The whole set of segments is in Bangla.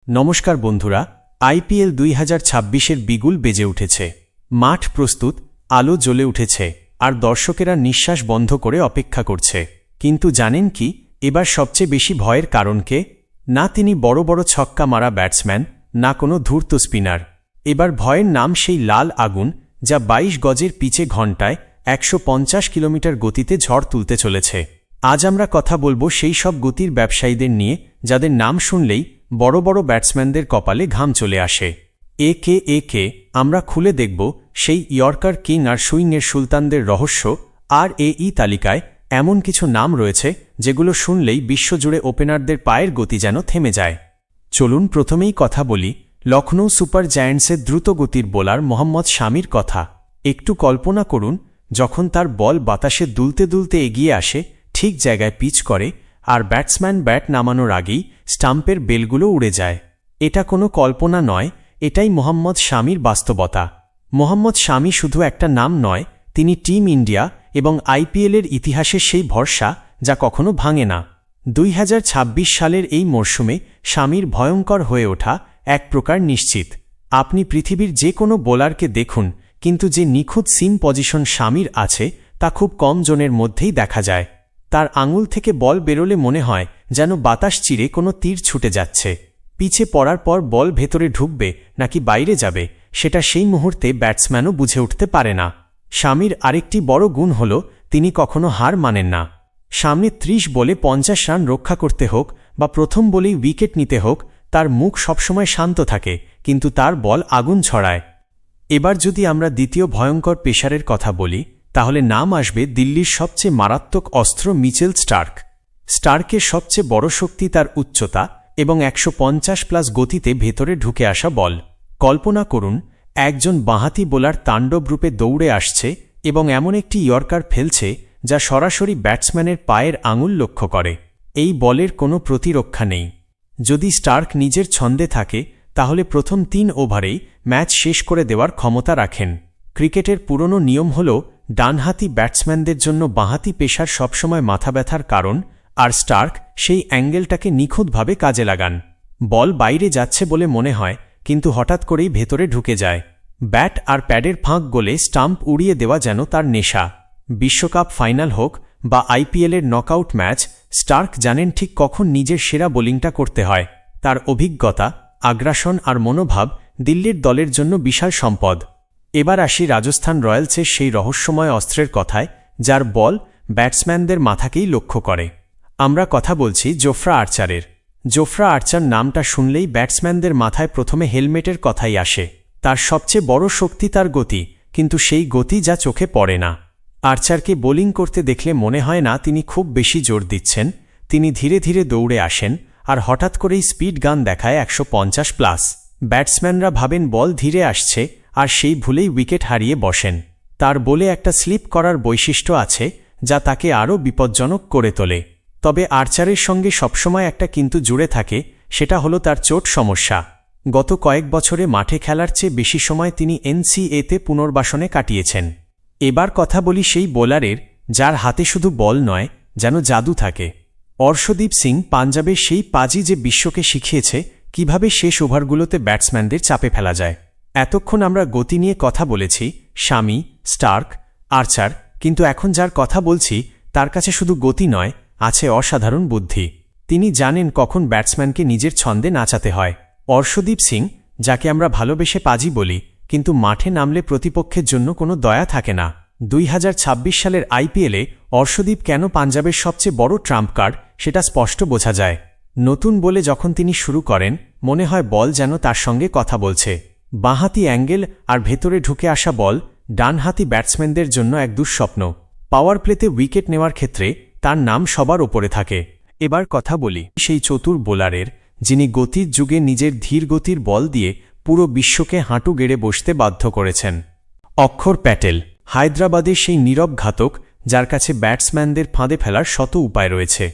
নমস্কার বন্ধুরা, আইপিএল 2026-এর বিগুল বেজে উঠেছে। মাঠ প্রস্তুত, আলো জ্বলে উঠেছে, আর দর্শকেরা নিঃশ্বাস বন্ধ করে অপেক্ষা করছে। কিন্তু জানেন কি, এবার সবচেয়ে বেশি ভয়ের কারণ কে? না তিনি বড় বড় ছক্কা মারা ব্যাটসম্যান, না কোনো ধূর্ত স্পিনার। এবার ভয়ের নাম সেই লাল আগুন, যা 22 গজের পিচে ঘণ্টায় 150 কিলোমিটার গতিতে ঝড় তুলতে চলেছে। আজ আমরা কথা বলবো সেই সব গতির ব্যবসায়ীদের নিয়ে, যাদের নাম শুনলেই বড় বড় ব্যাটসম্যানদের কপালে ঘাম চলে আসে। একে আমরা খুলে দেখব সেই ইয়র্কার কিং আর সুইংয়ের সুলতানদের রহস্য। আর এই তালিকায় এমন কিছু নাম রয়েছে যেগুলো শুনলেই বিশ্বজুড়ে ওপেনারদের পায়ের গতি যেন থেমে যায়। চলুন প্রথমেই কথা বলি লখনৌ সুপার জায়ান্টসের দ্রুত গতির বোলার মোহাম্মদ শামির কথা। একটু কল্পনা করুন, যখন তার বল বাতাসে দুলতে দুলতে এগিয়ে আসে, ঠিক জায়গায় পিচ করে, আর ব্যাটসম্যান ব্যাট নামানোর আগেই স্টাম্পের বেলগুলো উড়ে যায়। এটা কোনো কল্পনা নয়, এটাই মোহাম্মদ শামির বাস্তবতা। মোহাম্মদ শামি শুধু একটা নাম নয়, তিনি টিম ইন্ডিয়া এবং আইপিএলের ইতিহাসের সেই ভরসা যা কখনো ভাঙে না। 2026 সালের এই মরশুমে শামির ভয়ঙ্কর হয়ে ওঠা এক প্রকার নিশ্চিত। আপনি পৃথিবীর যে কোনো বোলারকে দেখুন, কিন্তু যে নিখুঁত সিম পজিশন শামির আছে তা খুব কম জনের মধ্যেই দেখা যায়। তার আঙুল থেকে বল বেরোলে মনে হয় যেন বাতাস চিরে কোনো তীর ছুটে যাচ্ছে। পিছে পড়ার পর বল ভেতরে ঢুকবে নাকি বাইরে যাবে, সেটা সেই মুহূর্তে ব্যাটসম্যানও বুঝে উঠতে পারে না। শামির আরেকটি বড় গুণ হল তিনি কখনো হার মানেন না। সামনে 30 বলে 50 রান রক্ষা করতে হোক বা প্রথম বলেই উইকেট নিতে হোক, তার মুখ সবসময় শান্ত থাকে, কিন্তু তার বল আগুন ছড়ায়। এবার যদি আমরা দ্বিতীয় ভয়ঙ্কর পেসারের কথা বলি, তাহলে নাম আসবে দিল্লির সবচেয়ে মারাত্মক অস্ত্র মিচেল স্টার্ক। স্টার্কের সবচেয়ে বড় শক্তি তার উচ্চতা এবং 150+ গতিতে ভেতরে ঢুকে আসা বল। কল্পনা করুন, একজন বাঁহাতি বোলার তাণ্ডবরূপে দৌড়ে আসছে এবং এমন একটি ইয়র্কার ফেলছে যা সরাসরি ব্যাটসম্যানের পায়ের আঙুল লক্ষ্য করে। এই বলের কোনো প্রতিরক্ষা নেই। যদি স্টার্ক নিজের ছন্দে থাকে, তাহলে প্রথম 3 ওভারেই ম্যাচ শেষ করে দেওয়ার ক্ষমতা রাখেন। ক্রিকেটের পুরনো নিয়ম হল ডানহাতি ব্যাটসম্যানদের জন্য বাঁহাতি পেসার সবসময় মাথা ব্যথার কারণ, আর স্টার্ক সেই অ্যাঙ্গেলটাকে নিখুঁতভাবে কাজে লাগান। বল বাইরে যাচ্ছে বলে মনে হয়, কিন্তু হঠাৎ করেই ভেতরে ঢুকে যায়। ব্যাট আর প্যাডের ফাঁক গলে স্টাম্প উড়িয়ে দেওয়া যেন তার নেশা। বিশ্বকাপ ফাইনাল হোক বা আইপিএলের নকআউট ম্যাচ, স্টার্ক জানেন ঠিক কখন নিজের সেরা বোলিংটা করতে হয়। তার অভিজ্ঞতা, আগ্রাসন আর মনোভাব দিল্লির দলের জন্য বিশাল সম্পদ। এবার আসি রাজস্থান রয়্যালসের সেই রহস্যময় অস্ত্রের কথায়, যার বল ব্যাটসম্যানদের মাথাকেই লক্ষ্য করে। আমরা কথা বলছি জোফরা আর্চারের। জোফরা আর্চার নামটা শুনলেই ব্যাটসম্যানদের মাথায় প্রথমে হেলমেটের কথাই আসে। তার সবচেয়ে বড় শক্তি তার গতি, কিন্তু সেই গতি যা চোখে পড়ে না। আর্চারকে বোলিং করতে দেখলে মনে হয় না তিনি খুব বেশি জোর দিচ্ছেন। তিনি ধীরে ধীরে দৌড়ে আসেন, আর হঠাৎ করেই স্পিড গান দেখায় 150+। ব্যাটসম্যানরা ভাবেন বল ধীরে আসছে, আর সেই ভুলেই উইকেট হারিয়ে বসেন। তার বলে একটা স্লিপ করার বৈশিষ্ট্য আছে যা তাকে আরও বিপজ্জনক করে তোলে। তবে আর্চারের সঙ্গে সবসময় একটা কিন্তু জুড়ে থাকে, সেটা হলো তার চোট সমস্যা। গত কয়েক বছরে মাঠে খেলার চেয়ে বেশি সময় তিনি NCAA-তে পুনর্বাসনে কাটিয়েছেন। এবার কথা বলি সেই বোলারের, যার হাতে শুধু বল নয়, যেন জাদু থাকে। অর্শদীপ সিং পাঞ্জাবের সেই পাজি, যে বিশ্বকে শিখিয়েছে কিভাবে শেষ ওভারগুলোতে ব্যাটসম্যানদের চাপে ফেলা যায়। এতক্ষণ আমরা গতি নিয়ে কথা বলেছি, শামি, স্টার্ক, আর্চার, কিন্তু এখন যার কথা বলছি তার কাছে শুধু গতি নয়, আছে অসাধারণ বুদ্ধি। তিনি জানেন কখন ব্যাটসম্যানকে নিজের ছন্দে নাচাতে হয়। অর্শদীপ সিং, যাকে আমরা ভালোবেসে পাজি বলি, কিন্তু মাঠে নামলে প্রতিপক্ষের জন্য কোনো দয়া থাকে না। 2026 সালের আইপিএলে অর্শদীপ কেন পাঞ্জাবের সবচেয়ে বড় ট্রাম্প কার্ড, সেটা স্পষ্ট বোঝা যায়। নতুন বলে যখন তিনি শুরু করেন, মনে হয় বল যেন তার সঙ্গে কথা বলছে। বাঁহাতি অ্যাঙ্গেল আর ভেতরে ঢুকে আসা বল ডানহাতি ব্যাটসম্যানদের জন্য এক দুঃস্বপ্ন। পাওয়ার প্লেতে উইকেট নেওয়ার ক্ষেত্রে তার নাম সবার ওপরে থাকে। এবার কথা বলি সেই চতুর বোলারের, যিনি গতির যুগে নিজের ধীর গতির বল দিয়ে পুরো বিশ্বকে হাঁটু গেড়ে বসতে বাধ্য করেছেন। অক্ষর প্যাটেল, হায়দ্রাবাদের সেই নীরব ঘাতক, যার কাছে ব্যাটসম্যানদের ফাঁদে ফেলার শত উপায় রয়েছে।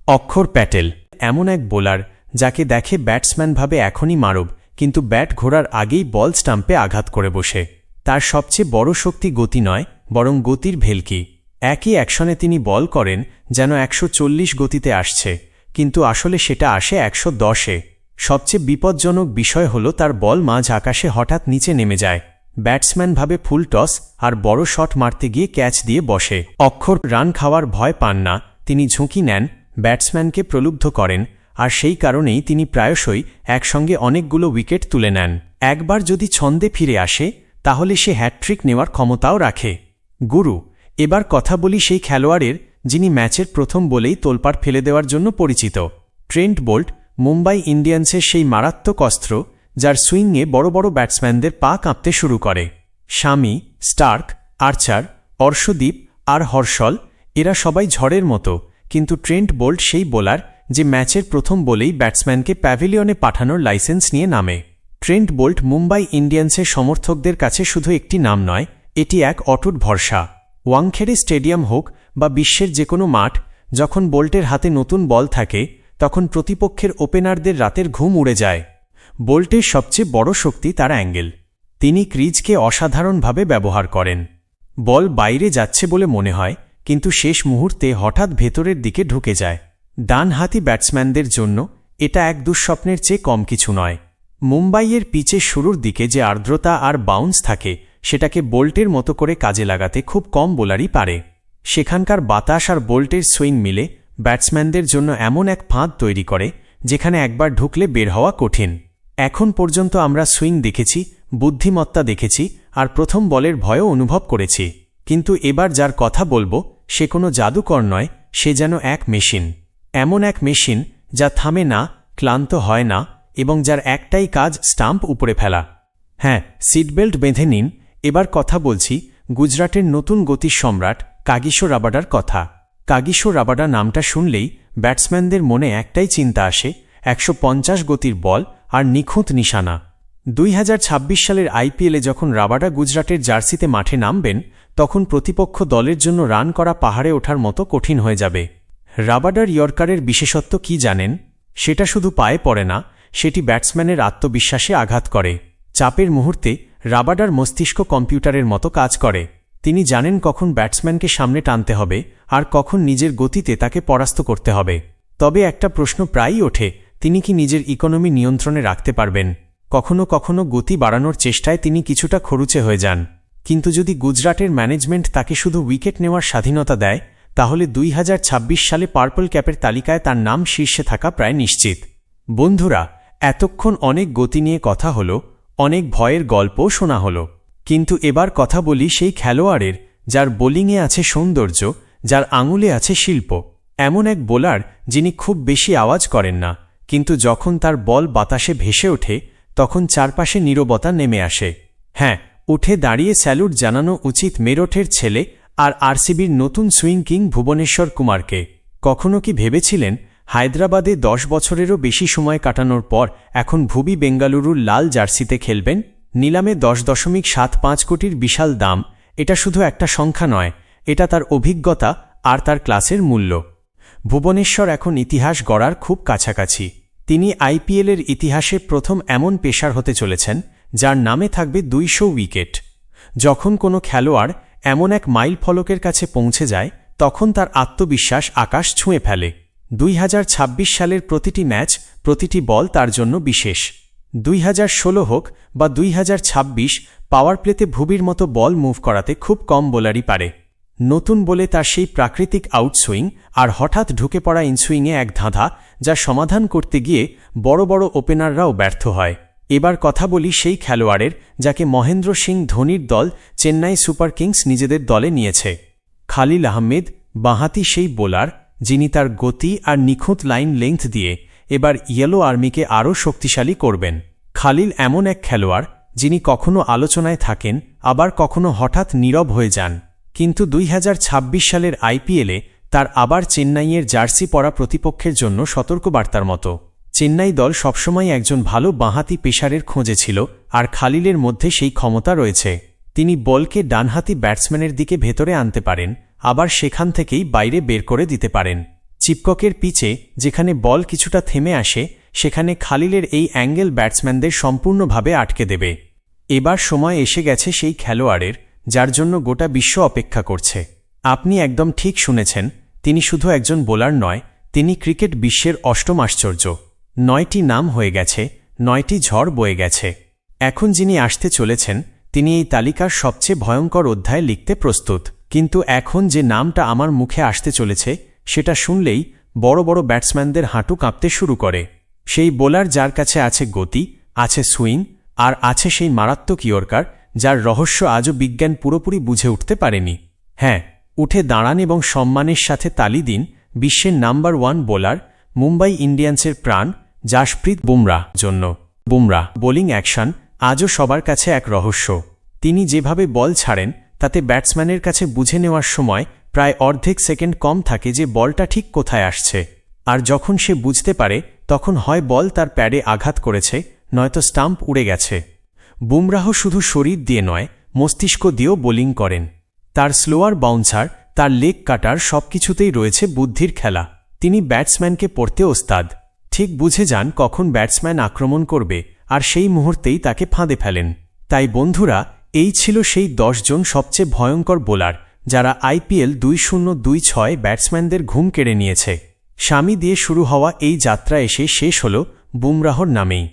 অক্ষর প্যাটেল এমন এক বোলার যাকে দেখে ব্যাটসম্যান ভাবে এখনই মারব, কিন্তু ব্যাট ঘোরার আগেই বল স্টাম্পে আঘাত করে বসে। তার সবচেয়ে বড় শক্তি গতি নয়, বরং গতির ভেলকি। একই অ্যাকশনে তিনি বল করেন যেন 140 গতিতে আসছে, কিন্তু আসলে সেটা আসে 110-এ। সবচেয়ে বিপজ্জনক বিষয় হল তার বল মাঝ আকাশে হঠাৎ নিচে নেমে যায়। ব্যাটসম্যান ভাবে ফুল টস আর বড় শট মারতে গিয়ে ক্যাচ দিয়ে বসে। অক্ষর রান খাওয়ার ভয় পান না, তিনি ঝুঁকি নেন, ব্যাটসম্যানকে প্রলুব্ধ করেন, আর সেই কারণেই তিনি প্রায়শই একসঙ্গে অনেকগুলো উইকেট তুলে নেন। একবার যদি ছন্দে ফিরে আসে তাহলে সে হ্যাটট্রিক নেওয়ার ক্ষমতাও রাখে। গুরু, এবার কথা বলি সেই খেলোয়াড়ের যিনি ম্যাচের প্রথম বলেই তোলপাড় ফেলে দেওয়ার জন্য পরিচিত। ট্রেন্ট বোল্ট, মুম্বাই ইন্ডিয়ান্সের সেই মারাত্মক অস্ত্র যার সুইংয়ে বড় বড় ব্যাটসম্যানদের পা কাঁপতে শুরু করে। শামি, স্টার্ক, আর্চার, অর্শদীপ আর হর্ষল এরা সবাই ঝড়ের মতো, কিন্তু ট্রেন্ট বোল্ট সেই বোলার যে ম্যাচের প্রথম বলেই ব্যাটসম্যানকে প্যাভিলিয়নে পাঠানোর লাইসেন্স নিয়ে নামে। ট্রেন্ট বোল্ট মুম্বাই ইন্ডিয়ান্সের সমর্থকদের কাছে শুধু একটি নাম নয়, এটি এক অটুট ভরসা। ওয়াংখেড়ে স্টেডিয়াম হোক বা বিশ্বের যে কোনো মাঠ, যখন বোল্টের হাতে নতুন বল থাকে তখন প্রতিপক্ষের ওপেনারদের রাতের ঘুম উড়ে যায়। বোল্টের সবচেয়ে বড় শক্তি তার অ্যাঙ্গেল। তিনি ক্রিজকে অসাধারণভাবে ব্যবহার করেন। বল বাইরে যাচ্ছে বলে মনে হয়, কিন্তু শেষ মুহূর্তে হঠাৎ ভেতরের দিকে ঢুকে যায়। ডানহাতি ব্যাটসম্যানদের জন্য এটা এক দুঃস্বপ্নের চেয়ে কম কিছু নয়। মুম্বাইয়ের পিচে শুরুর দিকে যে আর্দ্রতা আর বাউন্স থাকে সেটাকে বোল্টের মতো করে কাজে লাগাতে খুব কম বোলারই পারে। সেখানকার বাতাস আর বোল্টের সুইং মিলে ব্যাটসম্যানদের জন্য এমন এক ফাঁদ তৈরি করে যেখানে একবার ঢুকলে বের হওয়া কঠিন। এখন পর্যন্ত আমরা সুইং দেখেছি, বুদ্ধিমত্তা দেখেছি আর প্রথম বলের ভয়ও অনুভব করেছি, কিন্তু এবার যার কথা বলবো সে কোনো জাদুকর নয়, সে যেন এক মেশিন। এমন এক মেশিন যা থামে না, ক্লান্ত হয় না এবং যার একটাই কাজ স্টাম্প উপরে ফেলা। হ্যাঁ, সিটবেল্ট বেঁধে নিন, এবার কথা বলছি গুজরাটের নতুন গতির সম্রাট কাগিসো রাবাডার কথা। কাগিসো রাবাডা নামটা শুনলেই ব্যাটসম্যানদের মনে একটাই চিন্তা আসে, 150 গতির বল আর নিখুঁত নিশানা। 2026 সালের আইপিএলে যখন রাবাডা গুজরাটের জার্সিতে মাঠে নামবেন তখন প্রতিপক্ষ দলের জন্য রান করা পাহাড়ে ওঠার মতো কঠিন হয়ে যাবে। রাবাডার ইয়র্কারের বিশেষত্ব কি জানেন? সেটা শুধু পায়ে পড়ে না, সেটি ব্যাটসম্যানের আত্মবিশ্বাসে আঘাত করে। চাপের মুহূর্তে রাবাডার মস্তিষ্ক কম্পিউটারের মতো কাজ করে। তিনি জানেন কখন ব্যাটসম্যানকে সামনে টানতে হবে আর কখন নিজের গতিতে তাকে পরাস্ত করতে হবে। তবে একটা প্রশ্ন প্রায়ই ওঠে, তিনি কি নিজের ইকোনমি নিয়ন্ত্রণে রাখতে পারবেন? কখনো কখনো গতি বাড়ানোর চেষ্টায় তিনি কিছুটা খরুচে হয়ে যান, কিন্তু যদি গুজরাটের ম্যানেজমেন্ট তাকে শুধু উইকেট নেওয়ার স্বাধীনতা দেয় তাহলে 2026 সালে পার্পল ক্যাপের তালিকায় তার নাম শীর্ষে থাকা প্রায় নিশ্চিত। বন্ধুরা, এতক্ষণ অনেক গতি নিয়ে কথা হলো, অনেক ভয়ের গল্পও শোনা হলো, কিন্তু এবার কথা বলি সেই খেলোয়াড়ের যার বোলিংয়ে আছে সৌন্দর্য, যার আঙুলে আছে শিল্প। এমন এক বোলার যিনি খুব বেশি আওয়াজ করেন না, কিন্তু যখন তার বল বাতাসে ভেসে ওঠে তখন চারপাশে নীরবতা নেমে আসে। হ্যাঁ, উঠে দাঁড়িয়ে স্যালুট জানানো উচিত মেরঠের ছেলে আর আরসিবির নতুন সুইং কিং ভুবনেশ্বর কুমারকে। কখনো কি ভেবেছিলেন হায়দ্রাবাদে 10 বছরেরও বেশি সময় কাটানোর পর এখন ভুবি বেঙ্গালুরুর লাল জার্সিতে খেলবেন? নিলামে 10.75 কোটির বিশাল দাম, এটা শুধু একটা সংখ্যা নয়, এটা তার অভিজ্ঞতা আর তার ক্লাসের মূল্য। ভুবনেশ্বর এখন ইতিহাস গড়ার খুব কাছাকাছি। তিনি আইপিএলের ইতিহাসে প্রথম এমন পেসার হতে চলেছেন যার নামে থাকবে 200 উইকেট। যখন কোনো খেলোয়াড় এমন এক মাইল ফলকের কাছে পৌঁছে যায় তখন তার আত্মবিশ্বাস আকাশ ছুঁয়ে ফেলে। 2026 সালের প্রতিটি ম্যাচ, প্রতিটি বল তার জন্য বিশেষ। 2016 হোক বা 2026, পাওয়ার প্লেতে ভুবির মতো বল মুভ করাতে খুব কম বোলারই পারে। নতুন বলে তার সেই প্রাকৃতিক আউটসুইং আর হঠাৎ ঢুকে পড়া ইনসুইংয়ে এক ধাঁধা যা সমাধান করতে গিয়ে বড় বড় ওপেনাররাও ব্যর্থ হয়। এবার কথা বলি সেই খেলোয়াড়ের যাকে মহেন্দ্র সিং ধোনির দল চেন্নাই সুপার কিংস নিজেদের দলে নিয়েছে। খালিল আহমেদ, বাঁহাতি সেই বোলার যিনি তার গতি আর নিখুঁত লাইন লেংথ দিয়ে এবার ইয়েলো আর্মিকে আরও শক্তিশালী করবেন। খালিল এমন এক খেলোয়াড় যিনি কখনো আলোচনায় থাকেন, আবার কখনো হঠাৎ নীরব হয়ে যান, কিন্তু 2026 সালের আইপিএলে তার আবার চেন্নাইয়ের জার্সি পরা প্রতিপক্ষের জন্য সতর্কবার্তার মতো। চেন্নাই দল সবসময় একজন ভালো বাঁহাতি পেসারের খোঁজে ছিল, আর খালিলের মধ্যে সেই ক্ষমতা রয়েছে। তিনি বলকে ডানহাতি ব্যাটসম্যানের দিকে ভেতরে আনতে পারেন, আবার সেখান থেকেই বাইরে বের করে দিতে পারেন। চিপককের পিচে যেখানে বল কিছুটা থেমে আসে সেখানে খালিলের এই অ্যাঙ্গেল ব্যাটসম্যানদের সম্পূর্ণভাবে আটকে দেবে। এবার সময় এসে গেছে সেই খেলোয়াড়ের যার জন্য গোটা বিশ্ব অপেক্ষা করছে। আপনি একদম ঠিক শুনেছেন, তিনি শুধু একজন বোলার নয়, তিনি ক্রিকেট বিশ্বের অষ্টম আশ্চর্য। 9টি নাম হয়ে গেছে, 9টি ঝড় বয়ে গেছে। এখন যিনি আসতে চলেছেন তিনি এই তালিকার সবচেয়ে ভয়ঙ্কর অধ্যায় লিখতে প্রস্তুত। কিন্তু এখন যে নামটা আমার মুখে আসতে চলেছে সেটা শুনলেই বড় বড় ব্যাটসম্যানদের হাঁটু কাঁপতে শুরু করে। সেই বোলার যার কাছে আছে গতি, আছে সুইং, আর আছে সেই মারাত্মক ইয়র্কার যার রহস্য আজও বিজ্ঞান পুরোপুরি বুঝে উঠতে পারেনি। হ্যাঁ, উঠে দাঁড়ান এবং সম্মানের সাথে তালি দিন বিশ্বের নাম্বার 1 বোলার, মুম্বাই ইন্ডিয়ান্সের প্রাণ জাসপ্রীত বুমরাহ জন্য। বুমরাহ বোলিং অ্যাকশন আজও সবার কাছে এক রহস্য। তিনি যেভাবে বল ছাড়েন তাতে ব্যাটসম্যানের কাছে বুঝে নেওয়ার সময় প্রায় অর্ধেক সেকেন্ড কম থাকে যে বলটা ঠিক কোথায় আসছে। আর যখন সে বুঝতে পারে তখন হয় বল তার প্যাডে আঘাত করেছে, নয়তো স্টাম্প উড়ে গেছে। বুমরাহ শুধু শরীর দিয়ে নয়, মস্তিষ্ক দিয়েও বোলিং করেন। তার স্লোয়ার বাউন্সার, তার লেগ কাটার সবকিছুতেই রয়েছে বুদ্ধির খেলা। তিনি ব্যাটসম্যানকে পড়তে ওস্তাদ। ঠিক বুঝে যান কখন ব্যাটসম্যান আক্রমণ করবে আর সেই মুহূর্তেই তাকে ফাঁদে ফেলেন। তাই বন্ধুরা, এই ছিল সেই 10 জন সবচেয়ে ভয়ঙ্কর বোলার যারা IPL 2026 ব্যাটসম্যানদের ঘুম কেড়ে নিয়েছে। স্বামী দিয়ে শুরু হওয়া এই যাত্রা এসে শেষ হল বুমরাহর নামেই।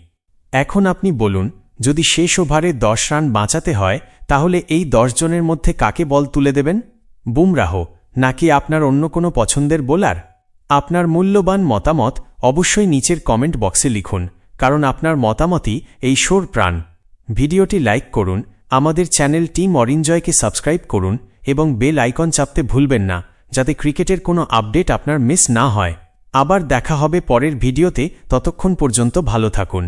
এখন আপনি বলুন, যদি শেষ ওভারে 10 রান বাঁচাতে হয় তাহলে এই 10 জনের মধ্যে কাকে বল তুলে দেবেন? বুমরাহ নাকি আপনার অন্য কোনো পছন্দের বোলার? আপনার মূল্যবান মতামত অবশ্যই নিচের কমেন্ট বক্সে লিখুন, কারণ আপনার মতামতই এই শোর প্রাণ। ভিডিওটি লাইক করুন, আমাদের চ্যানেল টিম অরিঞ্জয়কে সাবস্ক্রাইব করুন এবং বেল আইকন চাপতে ভুলবেন না যাতে ক্রিকেটের কোনো আপডেট আপনার মিস না হয়। আবার দেখা হবে পরের ভিডিওতে, ততক্ষণ পর্যন্ত ভালো থাকুন।